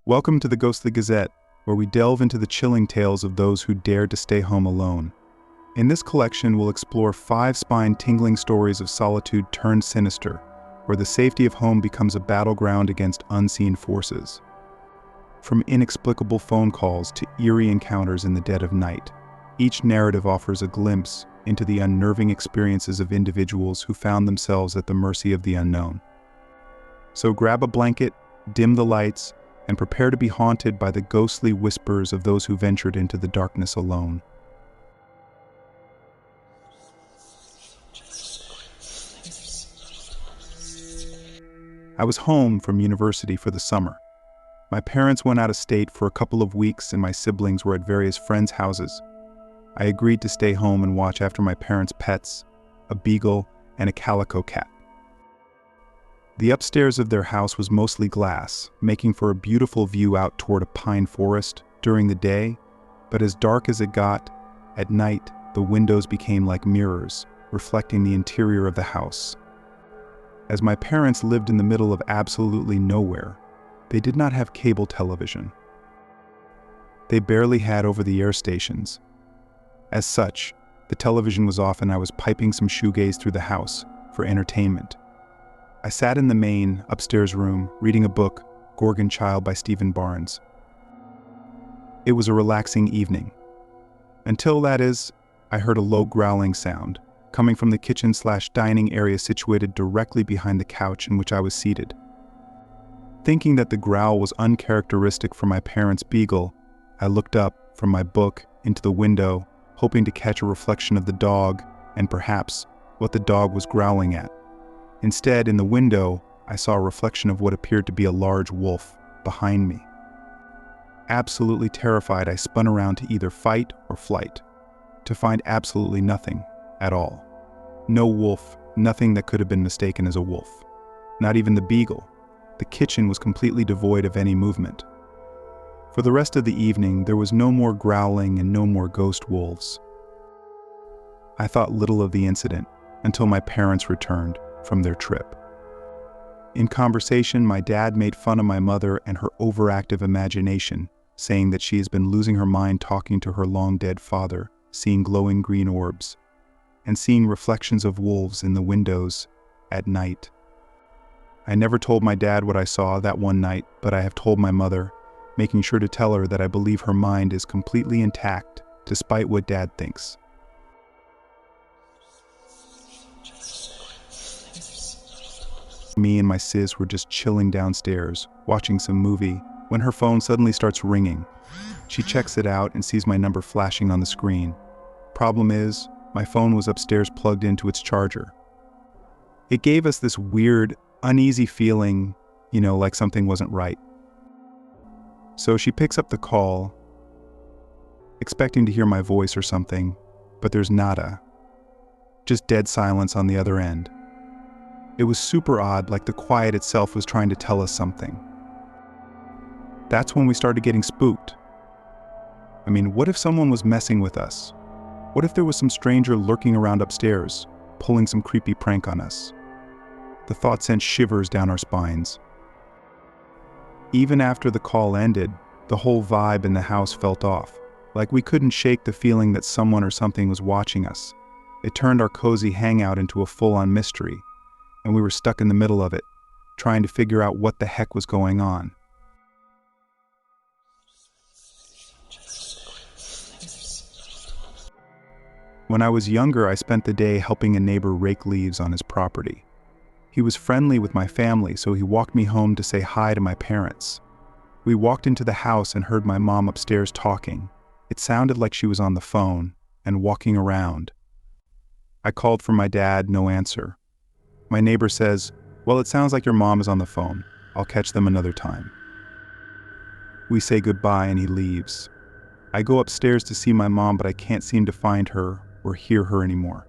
Welcome to the Ghostly Gazette, where we delve into the chilling tales of those who dared to stay home alone. In this collection, we'll explore 5 spine-tingling stories of solitude turned sinister, where the safety of home becomes a battleground against unseen forces. From inexplicable phone calls to eerie encounters in the dead of night, each narrative offers a glimpse into the unnerving experiences of individuals who found themselves at the mercy of the unknown. So grab a blanket, dim the lights, and prepare to be haunted by the ghostly whispers of those who ventured into the darkness alone. I was home from university for the summer. My parents went out of state for a couple of weeks and my siblings were at various friends' houses. I agreed to stay home and watch after my parents' pets, a beagle and a calico cat. The upstairs of their house was mostly glass, making for a beautiful view out toward a pine forest during the day, but as dark as it got, at night the windows became like mirrors, reflecting the interior of the house. As my parents lived in the middle of absolutely nowhere, they did not have cable television. They barely had over-the-air stations. As such, the television was off and I was piping some shoegaze through the house for entertainment. I sat in the main, upstairs room, reading a book, Gorgon Child by Stephen Barnes. It was a relaxing evening. Until, that is, I heard a low growling sound, coming from the kitchen/dining area situated directly behind the couch in which I was seated. Thinking that the growl was uncharacteristic for my parents' beagle, I looked up from my book into the window, hoping to catch a reflection of the dog and perhaps what the dog was growling at. Instead, in the window, I saw a reflection of what appeared to be a large wolf behind me. Absolutely terrified, I spun around to either fight or flight, to find absolutely nothing at all. No wolf, nothing that could have been mistaken as a wolf. Not even the beagle. The kitchen was completely devoid of any movement. For the rest of the evening, there was no more growling and no more ghost wolves. I thought little of the incident until my parents returned from their trip. In conversation, my dad made fun of my mother and her overactive imagination, saying that she has been losing her mind talking to her long-dead father, seeing glowing green orbs, and seeing reflections of wolves in the windows at night. I never told my dad what I saw that one night, but I have told my mother, making sure to tell her that I believe her mind is completely intact, despite what Dad thinks. Me and my sis were just chilling downstairs, watching some movie, when her phone suddenly starts ringing. She checks it out and sees my number flashing on the screen. Problem is, my phone was upstairs plugged into its charger. It gave us this weird, uneasy feeling, like something wasn't right. So she picks up the call, expecting to hear my voice or something, but there's nada. Just dead silence on the other end. It was super odd, like the quiet itself was trying to tell us something. That's when we started getting spooked. What if someone was messing with us? What if there was some stranger lurking around upstairs, pulling some creepy prank on us? The thought sent shivers down our spines. Even after the call ended, the whole vibe in the house felt off, like we couldn't shake the feeling that someone or something was watching us. It turned our cozy hangout into a full-on mystery, and we were stuck in the middle of it, trying to figure out what the heck was going on. When I was younger, I spent the day helping a neighbor rake leaves on his property. He was friendly with my family, so he walked me home to say hi to my parents. We walked into the house and heard my mom upstairs talking. It sounded like she was on the phone and walking around. I called for my dad, no answer. My neighbor says, "Well, it sounds like your mom is on the phone. I'll catch them another time." We say goodbye and he leaves. I go upstairs to see my mom, but I can't seem to find her or hear her anymore.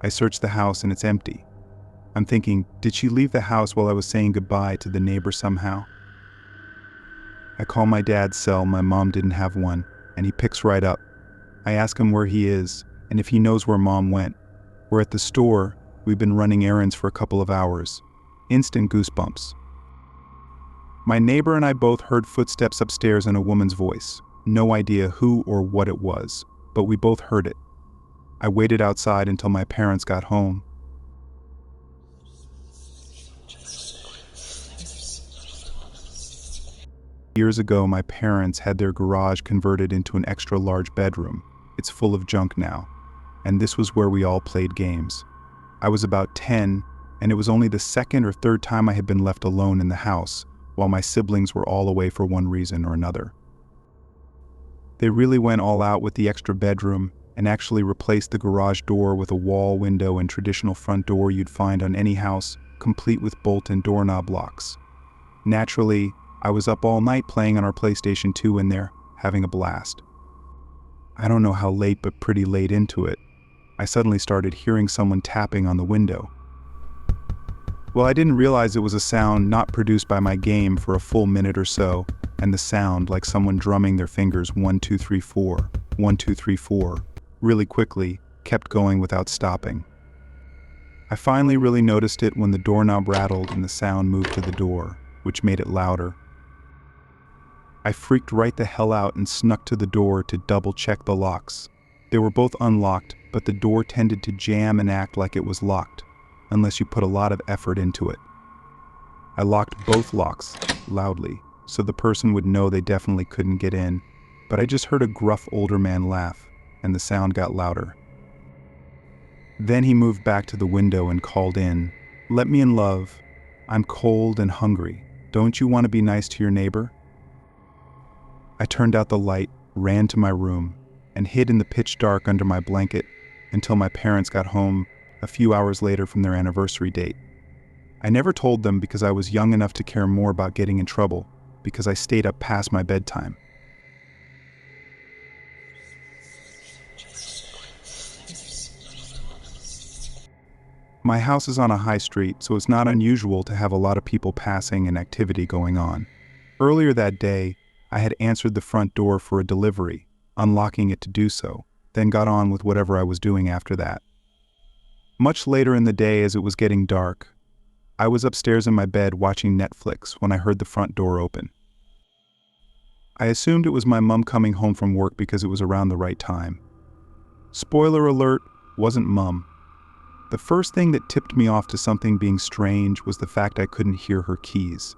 I search the house and it's empty. I'm thinking, did she leave the house while I was saying goodbye to the neighbor somehow? I call my dad's cell, my mom didn't have one, and he picks right up. I ask him where he is and if he knows where mom went. We're at the store. We've been running errands for a couple of hours. Instant goosebumps. My neighbor and I both heard footsteps upstairs and a woman's voice. No idea who or what it was, but we both heard it. I waited outside until my parents got home. Years ago, my parents had their garage converted into an extra large bedroom. It's full of junk now, and this was where we all played games. I was about 10, and it was only the second or third time I had been left alone in the house, while my siblings were all away for one reason or another. They really went all out with the extra bedroom and actually replaced the garage door with a wall, window, and traditional front door you'd find on any house, complete with bolt and doorknob locks. Naturally, I was up all night playing on our PlayStation 2 in there, having a blast. I don't know how late, but pretty late into it, I suddenly started hearing someone tapping on the window. Well, I didn't realize it was a sound not produced by my game for a full minute or so, and the sound, like someone drumming their fingers 1, 2, 3, 4, 1, 2, 3, 4, really quickly, kept going without stopping. I finally really noticed it when the doorknob rattled and the sound moved to the door, which made it louder. I freaked right the hell out and snuck to the door to double-check the locks. They were both unlocked, but the door tended to jam and act like it was locked, unless you put a lot of effort into it. I locked both locks, loudly, so the person would know they definitely couldn't get in, but I just heard a gruff older man laugh, and the sound got louder. Then he moved back to the window and called in, "Let me in, love. I'm cold and hungry. Don't you want to be nice to your neighbor?" I turned out the light, ran to my room, and hid in the pitch dark under my blanket until my parents got home a few hours later from their anniversary date. I never told them because I was young enough to care more about getting in trouble, because I stayed up past my bedtime. My house is on a high street, so it's not unusual to have a lot of people passing and activity going on. Earlier that day, I had answered the front door for a delivery, unlocking it to do so, then got on with whatever I was doing after that. Much later in the day, as it was getting dark, I was upstairs in my bed watching Netflix when I heard the front door open. I assumed it was my mom coming home from work because it was around the right time. Spoiler alert, wasn't Mom. The first thing that tipped me off to something being strange was the fact I couldn't hear her keys.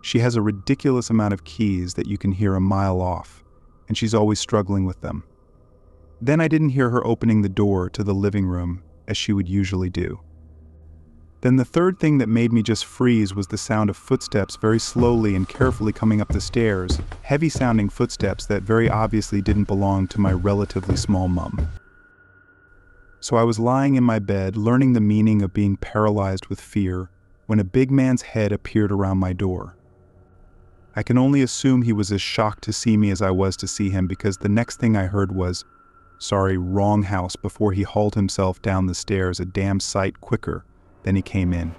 She has a ridiculous amount of keys that you can hear a mile off, and she's always struggling with them. Then I didn't hear her opening the door to the living room as she would usually do. Then the third thing that made me just freeze was the sound of footsteps very slowly and carefully coming up the stairs, heavy-sounding footsteps that very obviously didn't belong to my relatively small mom. So I was lying in my bed, learning the meaning of being paralyzed with fear, when a big man's head appeared around my door. I can only assume he was as shocked to see me as I was to see him, because the next thing I heard was, "Sorry, wrong house," before he hauled himself down the stairs a damn sight quicker than he came in.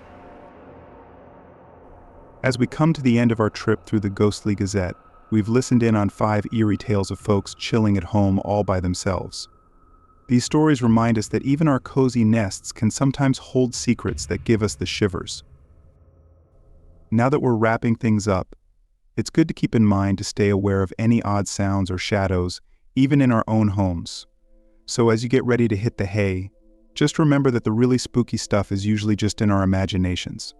As we come to the end of our trip through the Ghostly Gazette, we've listened in on 5 eerie tales of folks chilling at home all by themselves. These stories remind us that even our cozy nests can sometimes hold secrets that give us the shivers. Now that we're wrapping things up, it's good to keep in mind to stay aware of any odd sounds or shadows, even in our own homes. So as you get ready to hit the hay, just remember that the really spooky stuff is usually just in our imaginations.